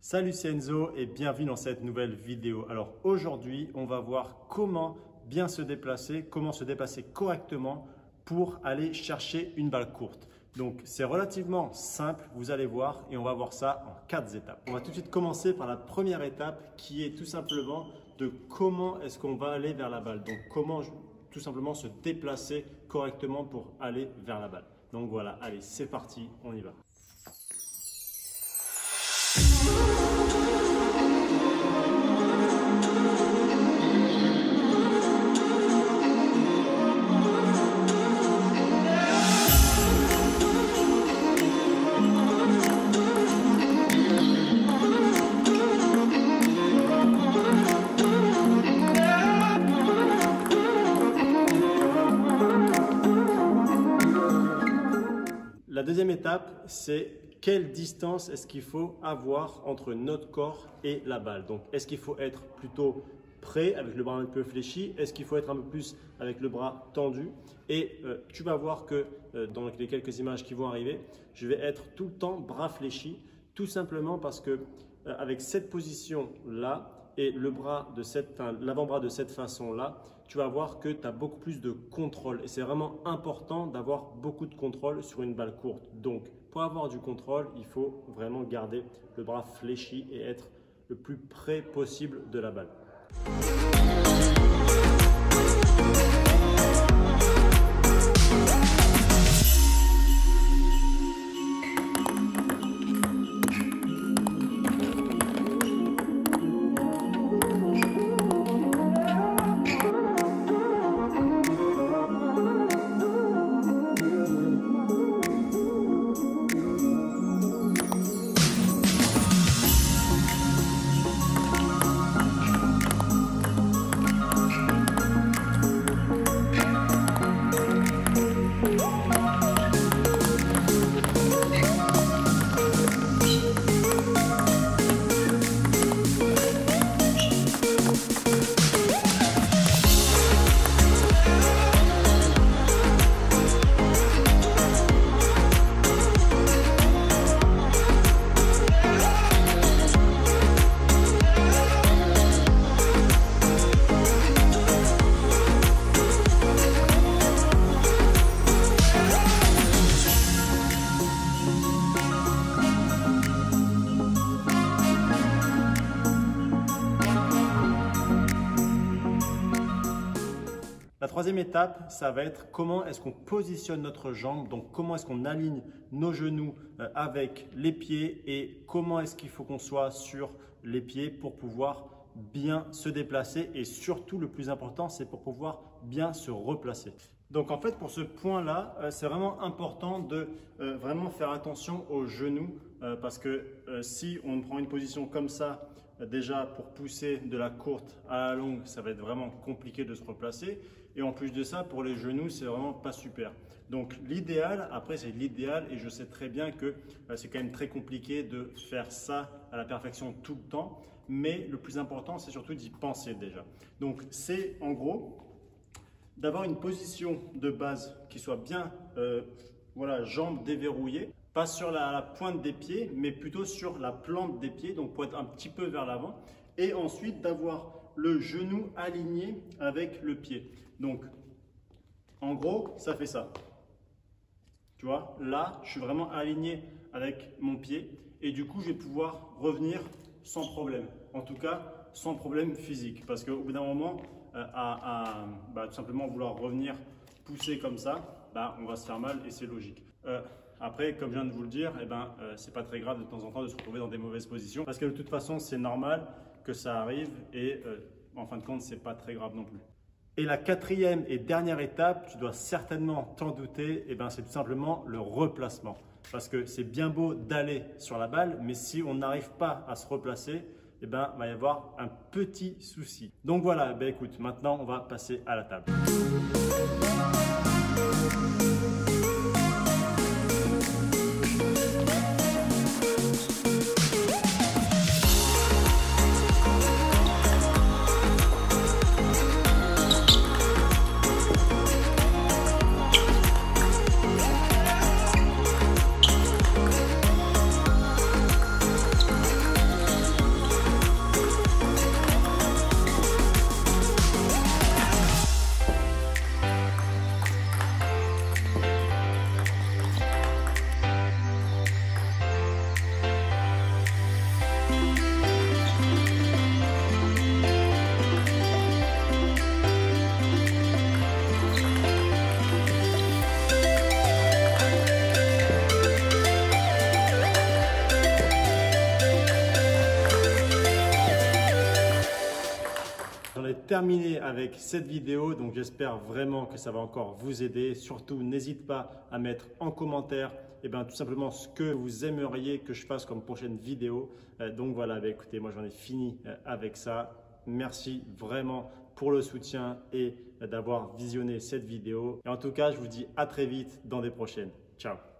Salut, c'est Enzo et bienvenue dans cette nouvelle vidéo. Alors aujourd'hui, on va voir comment bien se déplacer, comment se déplacer correctement pour aller chercher une balle courte. Donc c'est relativement simple, vous allez voir, et on va voir ça en 4 étapes. On va tout de suite commencer par la première étape qui est tout simplement de comment est-ce qu'on va aller vers la balle. Donc comment tout simplement se déplacer correctement pour aller vers la balle. Donc voilà, allez, c'est parti, on y va. La deuxième étape, c'est quelle distance est-ce qu'il faut avoir entre notre corps et la balle. Donc, est-ce qu'il faut être plutôt prêt avec le bras un peu fléchi? Est-ce qu'il faut être un peu plus avec le bras tendu? Et tu vas voir que dans les quelques images qui vont arriver, je vais être tout le temps bras fléchi, tout simplement parce que avec cette position-là et l'avant-bras de cette façon-là, tu vas voir que tu as beaucoup plus de contrôle. Et c'est vraiment important d'avoir beaucoup de contrôle sur une balle courte. Donc, pour avoir du contrôle, il faut vraiment garder le bras fléchi et être le plus près possible de la balle. La troisième étape, ça va être comment est-ce qu'on positionne notre jambe, donc comment est-ce qu'on aligne nos genoux avec les pieds et comment est-ce qu'il faut qu'on soit sur les pieds pour pouvoir bien se déplacer et surtout le plus important, c'est pour pouvoir bien se replacer. Donc en fait pour ce point-là, c'est vraiment important de vraiment faire attention aux genoux parce que si on prend une position comme ça, déjà pour pousser de la courte à la longue, ça va être vraiment compliqué de se replacer. Et en plus de ça, pour les genoux, c'est vraiment pas super. Donc l'idéal, après c'est l'idéal et je sais très bien que c'est quand même très compliqué de faire ça à la perfection tout le temps. Mais le plus important, c'est surtout d'y penser déjà. Donc c'est en gros d'avoir une position de base qui soit bien, voilà, jambes déverrouillées. Pas sur la pointe des pieds, mais plutôt sur la plante des pieds, donc pour être un petit peu vers l'avant. Et ensuite d'avoir le genou aligné avec le pied. Donc, en gros, ça fait ça. Tu vois, là, je suis vraiment aligné avec mon pied. Et du coup, je vais pouvoir revenir sans problème. En tout cas, sans problème physique. Parce qu'au bout d'un moment, tout simplement vouloir revenir pousser comme ça, on va se faire mal et c'est logique. Après, comme je viens de vous le dire, c'est pas très grave de temps en temps de se retrouver dans des mauvaises positions parce que de toute façon, c'est normal que ça arrive et en fin de compte, c'est pas très grave non plus. Et la quatrième et dernière étape, tu dois certainement t'en douter, c'est tout simplement le replacement. Parce que c'est bien beau d'aller sur la balle, mais si on n'arrive pas à se replacer, va y avoir un petit souci. Donc voilà, écoute, maintenant on va passer à la table. terminer avec cette vidéo. Donc j'espère vraiment que ça va encore vous aider. Surtout, n'hésite pas à mettre en commentaire tout simplement ce que vous aimeriez que je fasse comme prochaine vidéo. Donc voilà, écoutez, moi j'en ai fini avec ça. Merci vraiment pour le soutien et d'avoir visionné cette vidéo. Et en tout cas, je vous dis à très vite dans des prochaines. Ciao!